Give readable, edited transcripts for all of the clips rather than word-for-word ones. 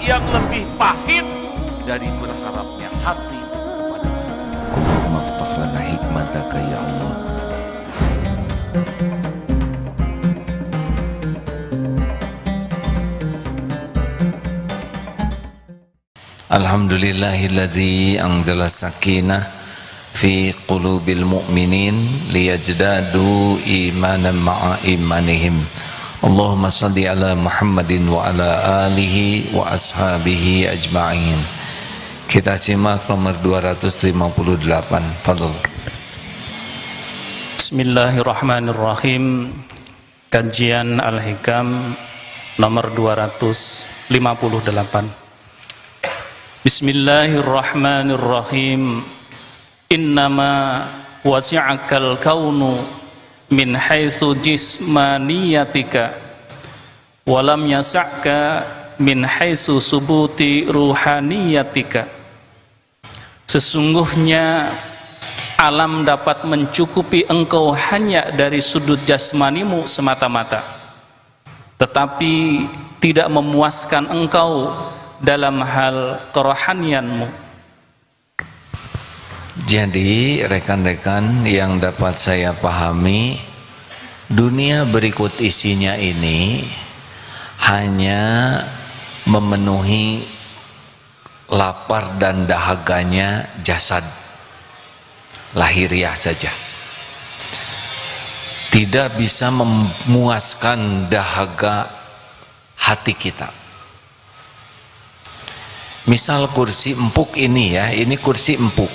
yang lebih pahit dari berharapnya hati kepada kita. Allahumma aftah lana hikmataka ya Allah. Alhamdulillahilladzi anzala sakinah fi qulubil mu'minin liyajdadu imanan ma'a imanihim. Allahumma salli ala Muhammadin wa ala alihi wa ashabihi ajma'in. Kita simak nomor 258. Fadl. Bismillahirrahmanirrahim. Kajian Al-Hikam nomor 258. Bismillahirrahmanirrahim. Innama wasi'akal kaunu min haitsu jismaniyatika walam yas'aka min haitsu subuti ruhaniyatika. Sesungguhnya alam dapat mencukupi engkau hanya dari sudut jasmanimu semata-mata, tetapi tidak memuaskan engkau dalam hal kerohanianmu. Jadi rekan-rekan yang dapat saya pahami, dunia berikut isinya ini hanya memenuhi lapar dan dahaganya jasad lahiriah saja, tidak bisa memuaskan dahaga hati kita. Misal kursi empuk ini ya, ini kursi empuk,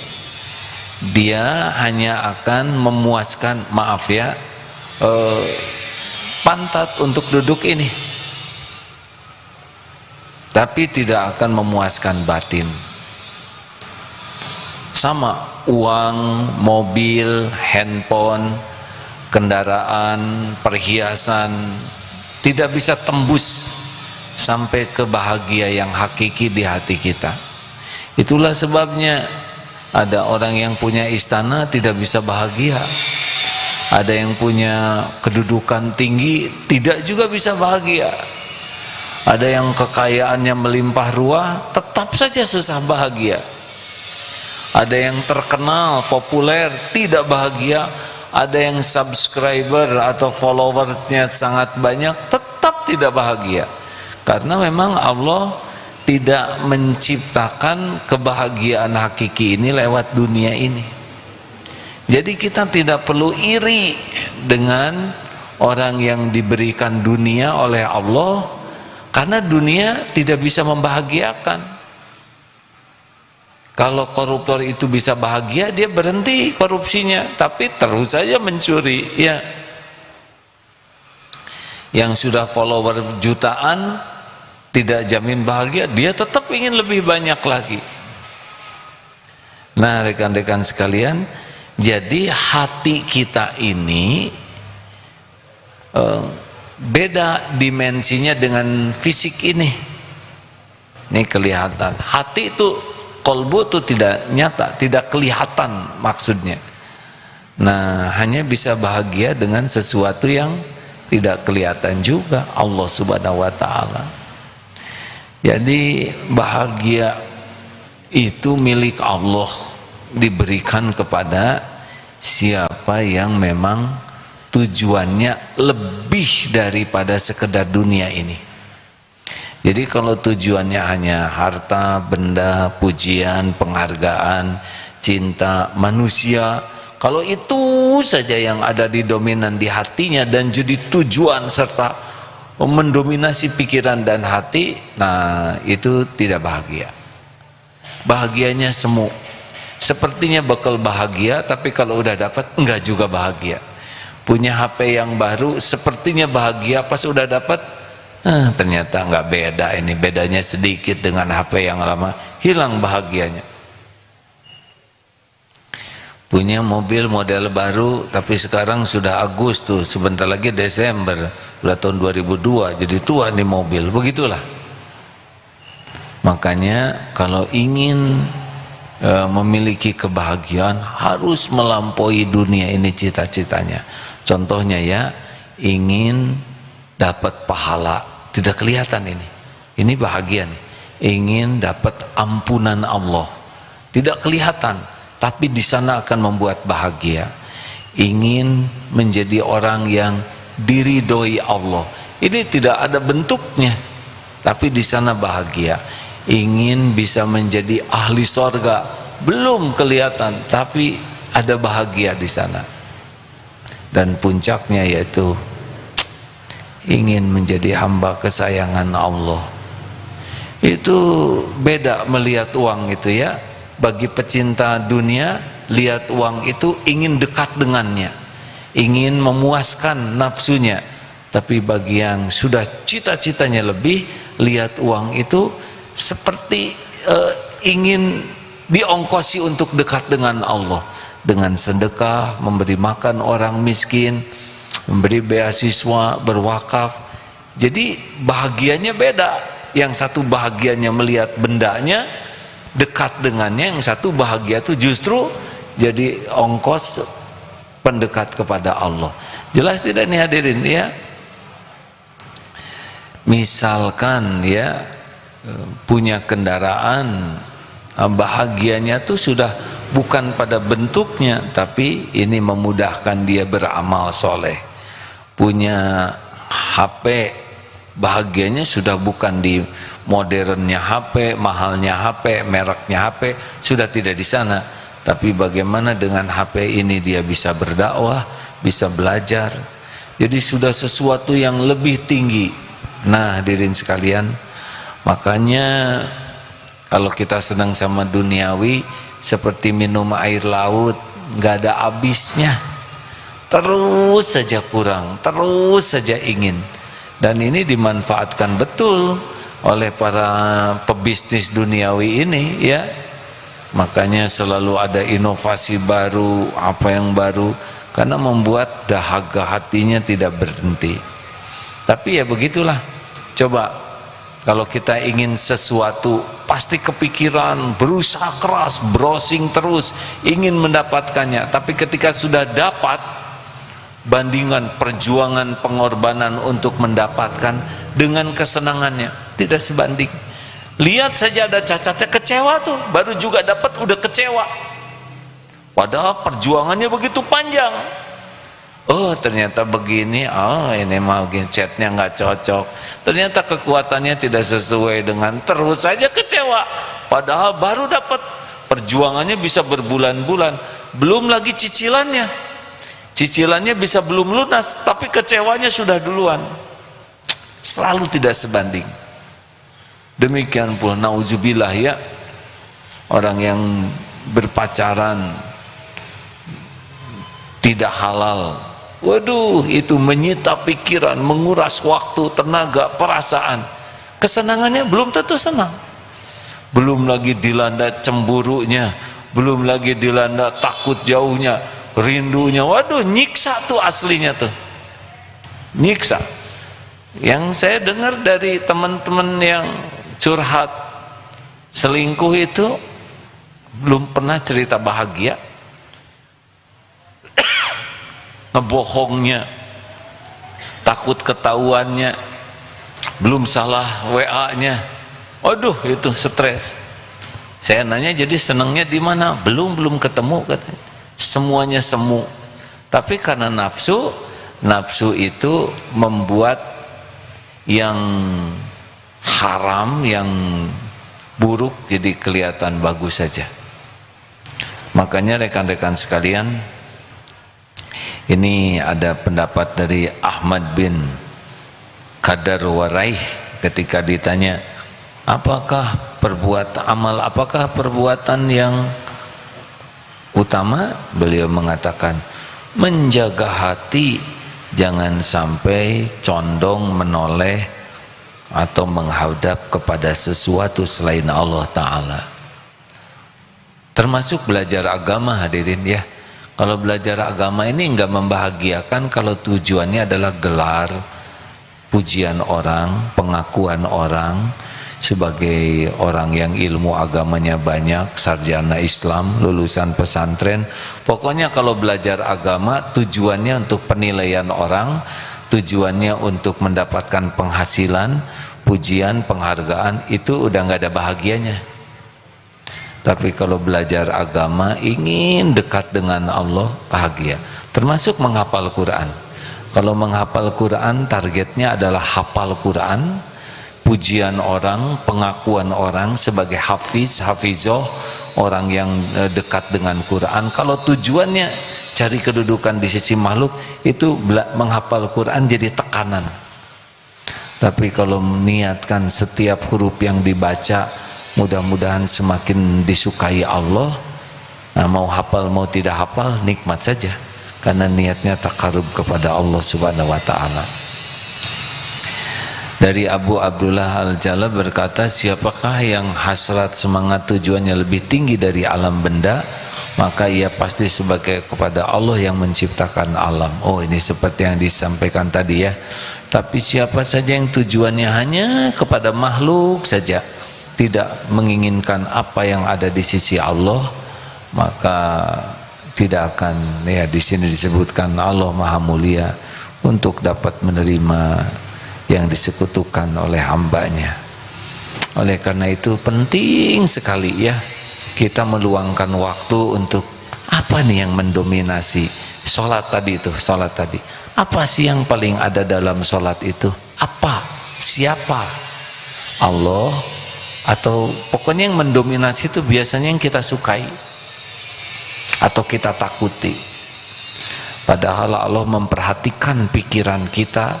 dia hanya akan memuaskan, maaf ya, pantat untuk duduk ini, tapi tidak akan memuaskan batin. Sama uang, mobil, handphone, kendaraan, perhiasan tidak bisa tembus sampai ke bahagia yang hakiki di hati kita. Itulah sebabnya ada orang yang punya istana tidak bisa bahagia, ada yang punya kedudukan tinggi tidak juga bisa bahagia, ada yang kekayaannya melimpah ruah tetap saja susah bahagia, ada yang terkenal populer tidak bahagia, ada yang subscriber atau followersnya sangat banyak tetap tidak bahagia, karena memang Allah tidak menciptakan kebahagiaan hakiki ini lewat dunia ini. Jadi kita tidak perlu iri dengan orang yang diberikan dunia oleh Allah, karena dunia tidak bisa membahagiakan. Kalau koruptor itu bisa bahagia, dia berhenti korupsinya, tapi terus saja mencuri ya. Yang sudah follower jutaan tidak jamin bahagia, dia tetap ingin lebih banyak lagi. Nah rekan-rekan sekalian, jadi hati kita ini beda dimensinya dengan fisik ini. Ini kelihatan. Hati itu, kolbu itu tidak nyata, tidak kelihatan maksudnya. Nah hanya bisa bahagia dengan sesuatu yang tidak kelihatan juga, Allah Subhanahu wa Ta'ala. Jadi bahagia itu milik Allah, diberikan kepada siapa yang memang tujuannya lebih daripada sekedar dunia ini. Jadi kalau tujuannya hanya harta, benda, pujian, penghargaan, cinta, manusia, kalau itu saja yang ada di dominan di hatinya dan jadi tujuan serta mendominasi pikiran dan hati, nah itu tidak bahagia. Bahagianya semu. Sepertinya bakal bahagia, tapi kalau udah dapat enggak juga bahagia. Punya HP yang baru sepertinya bahagia, pas udah dapat ternyata enggak beda, ini bedanya sedikit dengan HP yang lama, hilang bahagianya. Punya mobil model baru, tapi sekarang sudah Agustus, sebentar lagi Desember, sudah tahun 2002, jadi tua nih mobil, begitulah. Makanya kalau ingin memiliki kebahagiaan harus melampaui dunia ini cita-citanya. Contohnya ya, ingin dapat pahala, tidak kelihatan ini bahagia nih. ingin dapat ampunan Allah. Tidak kelihatan, tapi di sana akan membuat bahagia. Ingin menjadi orang yang diridhoi Allah. Ini tidak ada bentuknya, tapi di sana bahagia. Ingin bisa menjadi ahli sorga, belum kelihatan, tapi ada bahagia di sana. Dan puncaknya yaitu ingin menjadi hamba kesayangan Allah. Itu beda melihat uang itu ya. Bagi pecinta dunia, lihat uang itu ingin dekat dengannya, ingin memuaskan nafsunya. Tapi bagi yang sudah cita-citanya lebih, lihat uang itu seperti ingin diongkosi untuk dekat dengan Allah, dengan sedekah, memberi makan orang miskin, memberi beasiswa, berwakaf. Jadi bahagianya beda. Yang satu bahagianya melihat bendanya, dekat dengannya. Yang satu bahagia itu justru jadi ongkos pendekat kepada Allah. Jelas tidak nih hadirin ya? Misalkan ya punya kendaraan, bahagianya tuh sudah bukan pada bentuknya, tapi ini memudahkan dia beramal soleh. Punya HP, bahagianya sudah bukan di modernnya HP, mahalnya HP, mereknya HP, sudah tidak di sana. Tapi bagaimana dengan HP ini dia bisa berdakwah, bisa belajar. Jadi sudah sesuatu yang lebih tinggi. Nah hadirin sekalian, makanya kalau kita senang sama duniawi, seperti minum air laut, nggak ada habisnya, terus saja kurang, terus saja ingin. Dan ini dimanfaatkan betul oleh para pebisnis duniawi ini ya. Makanya selalu ada inovasi baru, apa yang baru, karena membuat dahaga hatinya tidak berhenti. Tapi ya begitulah. Coba kalau kita ingin sesuatu, pasti kepikiran, berusaha keras, browsing terus, ingin mendapatkannya. Tapi ketika sudah dapat, bandingan perjuangan, pengorbanan untuk mendapatkan dengan kesenangannya tidak sebanding. Lihat saja ada cacatnya, kecewa tuh, baru juga dapat udah kecewa. Padahal perjuangannya begitu panjang. Oh ternyata begini, oh ini mah chatnya nggak cocok, ternyata kekuatannya tidak sesuai dengan, terus saja kecewa. Padahal baru dapat, perjuangannya bisa berbulan-bulan, belum lagi cicilannya bisa belum lunas, tapi kecewanya sudah duluan. Selalu tidak sebanding. Demikian pula nauzubillah ya, orang yang berpacaran tidak halal, waduh itu menyita pikiran, menguras waktu, tenaga, perasaan. Kesenangannya belum tentu senang, belum lagi dilanda cemburunya, belum lagi dilanda takut jauhnya, rindunya. Waduh nyiksa tuh aslinya tuh, nyiksa. Yang saya dengar dari teman-teman yang curhat selingkuh itu belum pernah cerita bahagia, ngebohongnya, takut ketahuannya, belum salah WA-nya, waduh itu stres. Saya nanya, jadi senangnya di mana? Belum ketemu katanya, semuanya semu. Tapi karena nafsu itu membuat yang haram, yang buruk jadi kelihatan bagus saja. Makanya rekan-rekan sekalian, ini ada pendapat dari Ahmad bin Qadar Waraih ketika ditanya, apakah perbuatan yang utama? Beliau mengatakan, menjaga hati jangan sampai condong menoleh atau menghadap kepada sesuatu selain Allah Ta'ala. Termasuk belajar agama hadirin ya. Kalau belajar agama ini enggak membahagiakan kalau tujuannya adalah gelar, pujian orang, pengakuan orang sebagai orang yang ilmu agamanya banyak, sarjana Islam, lulusan pesantren. Pokoknya kalau belajar agama tujuannya untuk penilaian orang, tujuannya untuk mendapatkan penghasilan, pujian, penghargaan, itu udah nggak ada bahagianya. Tapi kalau belajar agama, ingin dekat dengan Allah, bahagia. Termasuk menghafal Quran. Kalau menghafal Quran, targetnya adalah hafal Quran, pujian orang, pengakuan orang sebagai hafiz, hafizoh, orang yang dekat dengan Quran. Kalau tujuannya cari kedudukan di sisi makhluk, itu menghafal Quran jadi tekanan. Tapi kalau niatkan setiap huruf yang dibaca, mudah-mudahan semakin disukai Allah. Nah, mau hafal mau tidak hafal, nikmat saja, karena niatnya takarub kepada Allah Subhanahu wa ta'ala. Dari Abu Abdullah Al-Jalal berkata, siapakah yang hasrat semangat tujuannya lebih tinggi dari alam benda, maka ia pasti sebagai kepada Allah yang menciptakan alam. Oh, ini seperti yang disampaikan tadi ya. Tapi siapa saja yang tujuannya hanya kepada makhluk saja, tidak menginginkan apa yang ada di sisi Allah, maka tidak akan, ya di sini disebutkan Allah Maha Mulia untuk dapat menerima yang disekutukan oleh hambanya. Oleh karena itu penting sekali ya kita meluangkan waktu untuk apa nih yang mendominasi sholat tadi itu, sholat tadi. Apa sih yang paling ada dalam sholat itu? Apa? Siapa? Allah? Atau pokoknya yang mendominasi itu biasanya yang kita sukai atau kita takuti. Padahal Allah memperhatikan pikiran kita,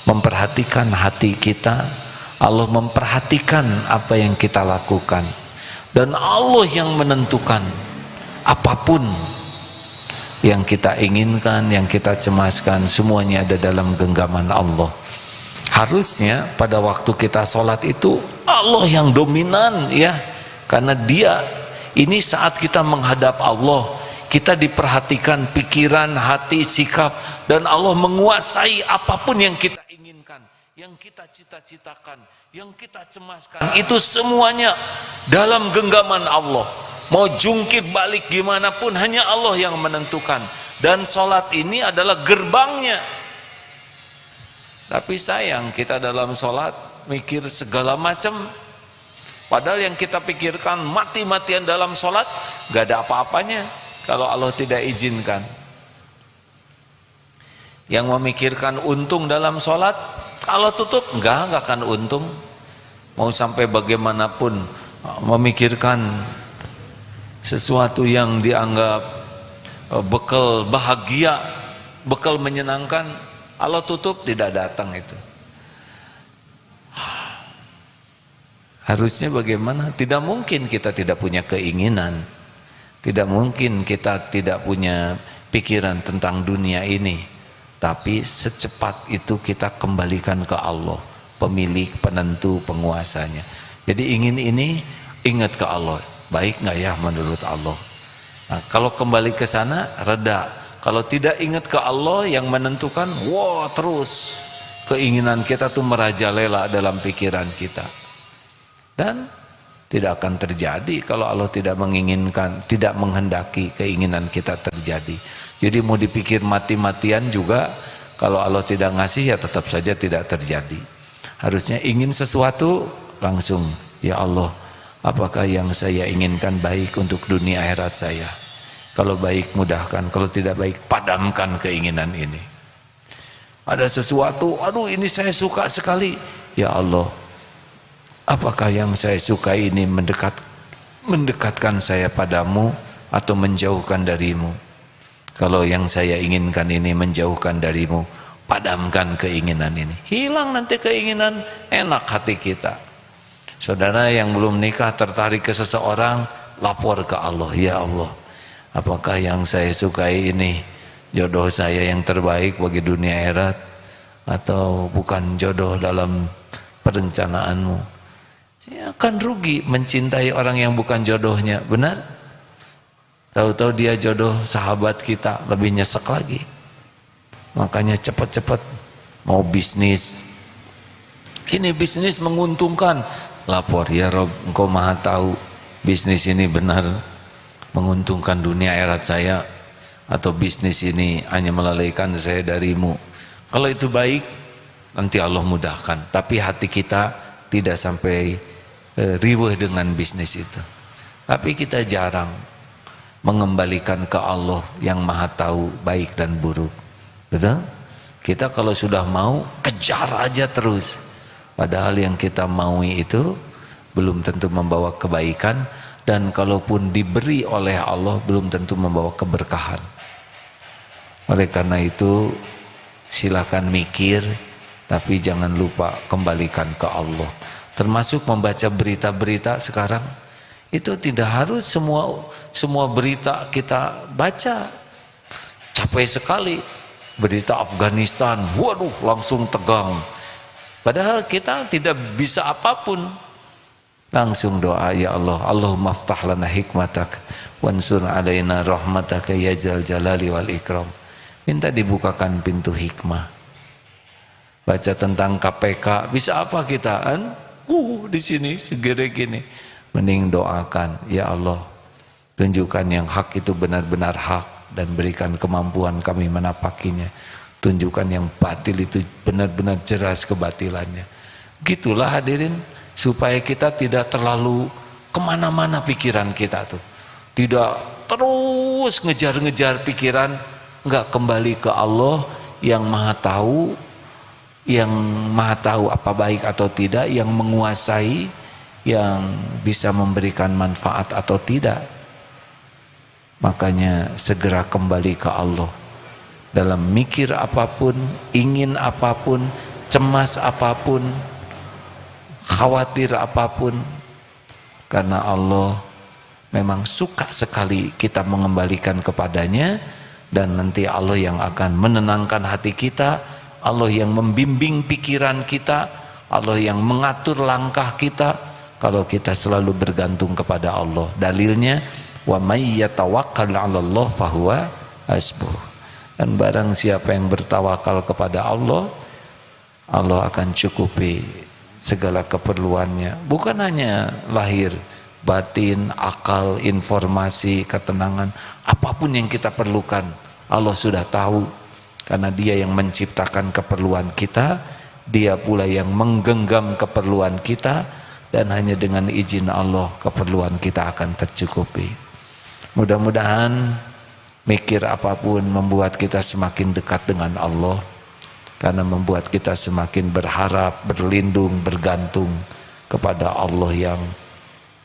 memperhatikan hati kita, Allah memperhatikan apa yang kita lakukan, dan Allah yang menentukan apapun yang kita inginkan, yang kita cemaskan, semuanya ada dalam genggaman Allah. Harusnya pada waktu kita sholat itu Allah yang dominan ya, karena Dia ini saat kita menghadap Allah, kita diperhatikan pikiran, hati, sikap, dan Allah menguasai apapun yang kita inginkan, yang kita cita-citakan, yang kita cemaskan, itu semuanya dalam genggaman Allah. Mau jungkir balik gimana pun hanya Allah yang menentukan, dan sholat ini adalah gerbangnya. Tapi sayang kita dalam sholat mikir segala macam, padahal yang kita pikirkan mati-matian dalam sholat gak ada apa-apanya kalau Allah tidak izinkan. Yang memikirkan untung dalam sholat, kalau tutup enggak akan untung. Mau sampai bagaimanapun memikirkan sesuatu yang dianggap bekal bahagia, bekal menyenangkan, Allah tutup, tidak datang itu. Harusnya bagaimana? Tidak mungkin kita tidak punya keinginan, tidak mungkin kita tidak punya pikiran tentang dunia ini, tapi secepat itu kita kembalikan ke Allah, pemilik, penentu, penguasanya. Jadi ingin ini, ingat ke Allah, baik nggak ya menurut Allah. Nah, kalau kembali ke sana reda. Kalau tidak ingat ke Allah yang menentukan, wah terus keinginan kita tuh merajalela dalam pikiran kita, dan tidak akan terjadi kalau Allah tidak menginginkan, tidak menghendaki keinginan kita terjadi. Jadi mau dipikir mati-matian juga, kalau Allah tidak ngasih ya tetap saja tidak terjadi. Harusnya ingin sesuatu langsung, ya Allah, apakah yang saya inginkan baik untuk dunia akhirat saya? Kalau baik mudahkan, kalau tidak baik padamkan keinginan ini. Ada sesuatu, aduh ini saya suka sekali, ya Allah, apakah yang saya suka ini mendekatkan saya padamu atau menjauhkan darimu? Kalau yang saya inginkan ini menjauhkan darimu, padamkan keinginan ini. Hilang nanti keinginan, enak hati kita. Saudara yang belum nikah tertarik ke seseorang, lapor ke Allah, ya Allah, apakah yang saya sukai ini jodoh saya yang terbaik bagi dunia akhirat, atau bukan jodoh dalam perencanaanmu? Ya, kan rugi mencintai orang yang bukan jodohnya, benar? Tahu-tahu dia jodoh sahabat kita, lebih nyesek lagi. Makanya cepat-cepat mau bisnis, ini bisnis menguntungkan, lapor, ya Rob, engkau maha tahu bisnis ini benar menguntungkan dunia akhirat saya, atau bisnis ini hanya melalaikan saya darimu. Kalau itu baik, nanti Allah mudahkan. Tapi hati kita tidak sampai riweh dengan bisnis itu. Tapi kita jarang mengembalikan ke Allah yang maha tahu baik dan buruk. Betul? Kita kalau sudah mau, kejar aja terus. Padahal yang kita maui itu belum tentu membawa kebaikan, dan kalaupun diberi oleh Allah belum tentu membawa keberkahan. Oleh karena itu silakan mikir, tapi jangan lupa kembalikan ke Allah. Termasuk membaca berita-berita sekarang, itu tidak harus semua berita kita baca. Capek sekali berita Afghanistan, waduh langsung tegang. Padahal kita tidak bisa apapun. Langsung doa, ya Allah, Allahumma aftah lana hikmatak wansur alaina rahmataka ya zal jalali wal ikram. Minta dibukakan pintu hikmah. Baca tentang KPK, bisa apa kita kan? Di sini segera gini. Mending doakan, ya Allah, tunjukkan yang hak itu benar-benar hak dan berikan kemampuan kami menapakinya. Tunjukkan yang batil itu benar-benar jelas kebatilannya. Gitulah hadirin, supaya kita tidak terlalu kemana-mana pikiran kita tuh. Tidak terus ngejar-ngejar pikiran, enggak, kembali ke Allah yang maha tahu, apa baik atau tidak, yang menguasai, yang bisa memberikan manfaat atau tidak. Makanya segera kembali ke Allah dalam mikir apapun, ingin apapun, cemas apapun, khawatir apapun, karena Allah memang suka sekali kita mengembalikan kepadanya, dan nanti Allah yang akan menenangkan hati kita, Allah yang membimbing pikiran kita, Allah yang mengatur langkah kita kalau kita selalu bergantung kepada Allah. Dalilnya, wa may yatawakkal 'alallah fahuwa hasbuh. Dan barang siapa yang bertawakal kepada Allah, Allah akan cukupi segala keperluannya. Bukan hanya lahir, batin, akal, informasi, ketenangan, apapun yang kita perlukan Allah sudah tahu, karena Dia yang menciptakan keperluan kita, Dia pula yang menggenggam keperluan kita, dan hanya dengan izin Allah keperluan kita akan tercukupi. Mudah-mudahan mikir apapun membuat kita semakin dekat dengan Allah, karena membuat kita semakin berharap, berlindung, bergantung kepada Allah yang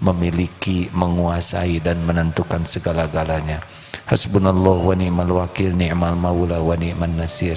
memiliki, menguasai dan menentukan segala-galanya. Hasbunallah wa ni'mal wakil, ni'mal maula wa ni'man nasir.